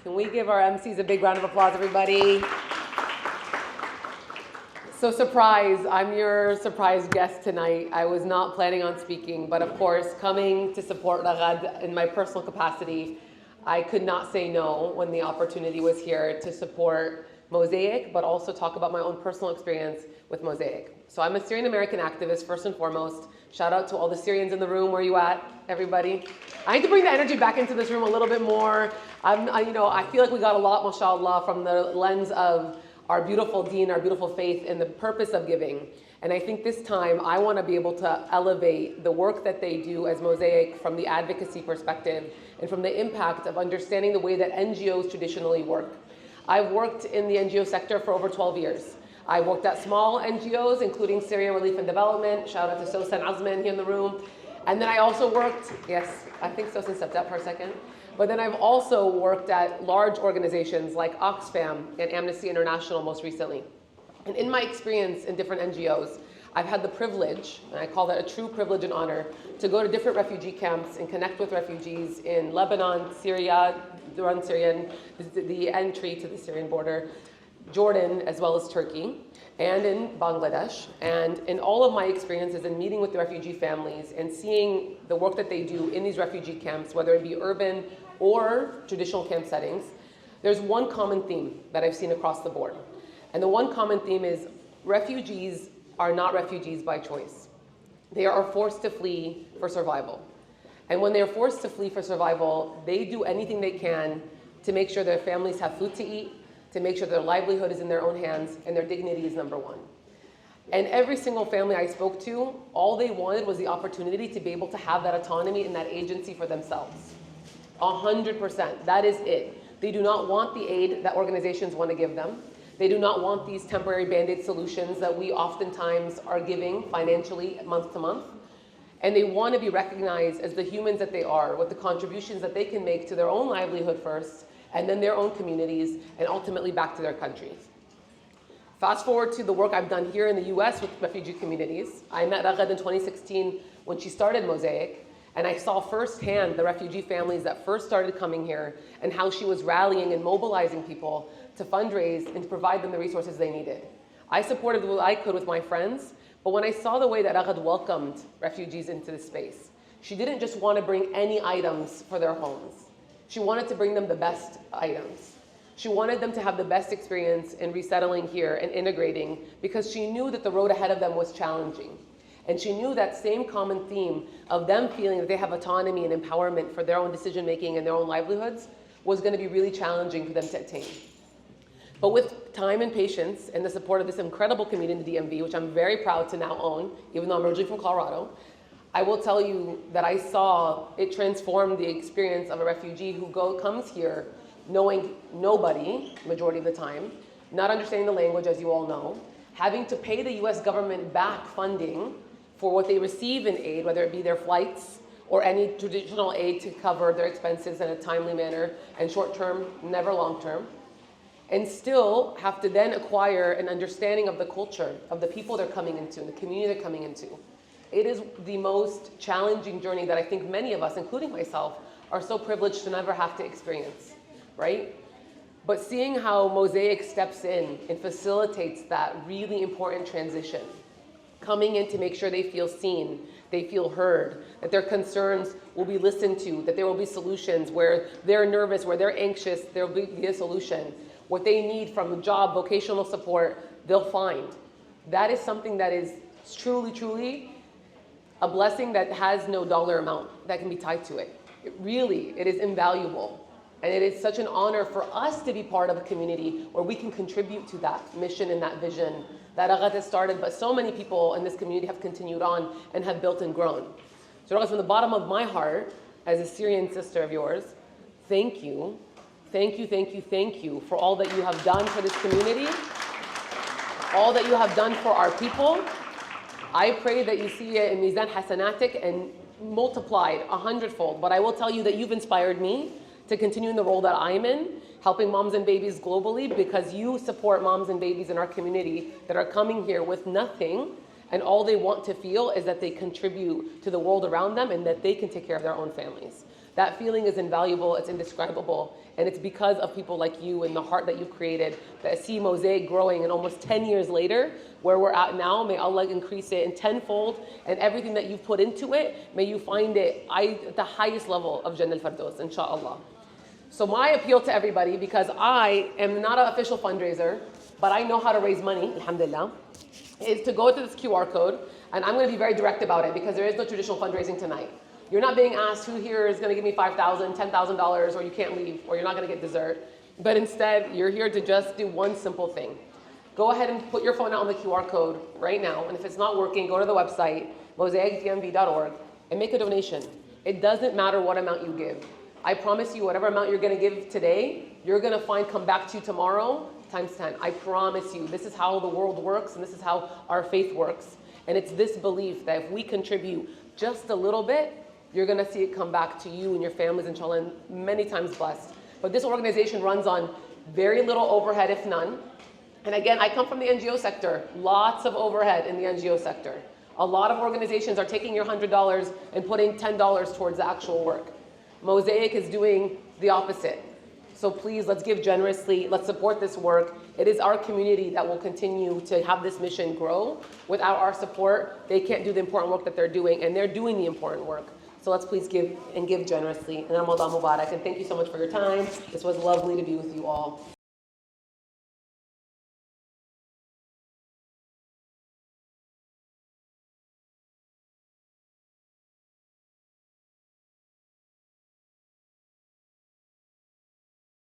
Can we give our MCs a big round of applause, everybody? So surprise, I'm your surprise guest tonight. I was not planning on speaking, but of course, coming to support Ragad in my personal capacity, I could not say no when the opportunity was here to support Mosaic, but also talk about my own personal experience with Mosaic. So I'm a Syrian American activist, first and foremost. Shout out to all the Syrians in the room. Where are you at, everybody? I need to bring the energy back into this room a little bit more. I feel like we got a lot, mashallah, from the lens of our beautiful deen, our beautiful faith, and the purpose of giving. And I think this time I want to be able to elevate the work that they do as Mosaic from the advocacy perspective and from the impact of understanding the way that NGOs traditionally work. I've worked in the NGO sector for over 12 years. I worked at small NGOs, including Syrian Relief and Development. Shout out to Sosan Azman here in the room. And then I also worked, yes, I think Sosan stepped up for a second. But then I've also worked at large organizations like Oxfam and Amnesty International most recently. And in my experience in different NGOs, I've had the privilege, and I call that a true privilege and honor, to go to different refugee camps and connect with refugees in Lebanon, Syria, the entry to the Syrian border, Jordan, as well as Turkey, and in Bangladesh. And in all of my experiences in meeting with the refugee families and seeing the work that they do in these refugee camps, whether it be urban or traditional camp settings, there's one common theme that I've seen across the board. And the one common theme is refugees are not refugees by choice. They are forced to flee for survival. And when they're forced to flee for survival, they do anything they can to make sure their families have food to eat, to make sure their livelihood is in their own hands, and their dignity is number one. And every single family I spoke to, all they wanted was the opportunity to be able to have that autonomy and that agency for themselves. 100%, that is it. They do not want the aid that organizations want to give them. They do not want these temporary Band-Aid solutions that we oftentimes are giving financially month to month. And they want to be recognized as the humans that they are, with the contributions that they can make to their own livelihood first, and then their own communities, and ultimately back to their countries. Fast forward to the work I've done here in the US with refugee communities. I met Ragad in 2016 when she started Mosaic, and I saw firsthand the refugee families that first started coming here and how she was rallying and mobilizing people to fundraise and to provide them the resources they needed. I supported what I could with my friends, but when I saw the way that Ragad welcomed refugees into the space, she didn't just want to bring any items for their homes. She wanted to bring them the best items. She wanted them to have the best experience in resettling here and integrating, because she knew that the road ahead of them was challenging. And she knew that same common theme of them feeling that they have autonomy and empowerment for their own decision-making and their own livelihoods was going to be really challenging for them to attain. But with time and patience and the support of this incredible community in the DMV, which I'm very proud to now own, even though I'm originally from Colorado, I will tell you that I saw it transform the experience of a refugee who comes here knowing nobody, majority of the time, not understanding the language, as you all know, having to pay the US government back funding for what they receive in aid, whether it be their flights or any traditional aid to cover their expenses in a timely manner, and short-term, never long-term, and still have to then acquire an understanding of the culture, of the people they're coming into, and the community they're coming into. It is the most challenging journey that I think many of us, including myself, are so privileged to never have to experience, right? But seeing how Mosaic steps in and facilitates that really important transition, coming in to make sure they feel seen, they feel heard, that their concerns will be listened to, that there will be solutions where they're nervous, where they're anxious, there will be a solution. What they need from a job, vocational support, they'll find. That is something that is truly, truly a blessing that has no dollar amount that can be tied to it. It is invaluable. And it is such an honor for us to be part of a community where we can contribute to that mission and that vision that Ragad has started, but so many people in this community have continued on and have built and grown. So Ragad, from the bottom of my heart, as a Syrian sister of yours, thank you. Thank you, thank you, thank you for all that you have done for this community, all that you have done for our people. I pray that you see it in Mizan Hasanatik and multiplied 100-fold. But I will tell you that you've inspired me to continue in the role that I'm in, helping moms and babies globally, because you support moms and babies in our community that are coming here with nothing, and all they want to feel is that they contribute to the world around them and that they can take care of their own families. That feeling is invaluable, it's indescribable. And it's because of people like you and the heart that you've created that I see Mosaic growing, and almost 10 years later, where we're at now, may Allah increase it in tenfold, and everything that you've put into it, may you find it at the highest level of Jannah al-Firdaus, inshallah. So my appeal to everybody, because I am not an official fundraiser, but I know how to raise money, alhamdulillah, is to go to this QR code, and I'm going to be very direct about it because there is no traditional fundraising tonight. You're not being asked who here is going to give me $5,000, $10,000, or you can't leave, or you're not going to get dessert. But instead, you're here to just do one simple thing. Go ahead and put your phone out on the QR code right now, and if it's not working, go to the website, mosaicdmv.org, and make a donation. It doesn't matter what amount you give. I promise you, whatever amount you're going to give today, you're going to find come back to you tomorrow times 10. I promise you. This is how the world works, and this is how our faith works. And it's this belief that if we contribute just a little bit, you're going to see it come back to you and your families, inshallah, and many times blessed. But this organization runs on very little overhead, if none. And again, I come from the NGO sector. Lots of overhead in the NGO sector. A lot of organizations are taking your $100 and putting $10 towards the actual work. Mosaic is doing the opposite. So please, let's give generously. Let's support this work. It is our community that will continue to have this mission grow. Without our support, they can't do the important work that they're doing, and they're doing the important work. So let's please give and give generously. And Ramadan Mubarak. And thank you so much for your time. This was lovely to be with you all.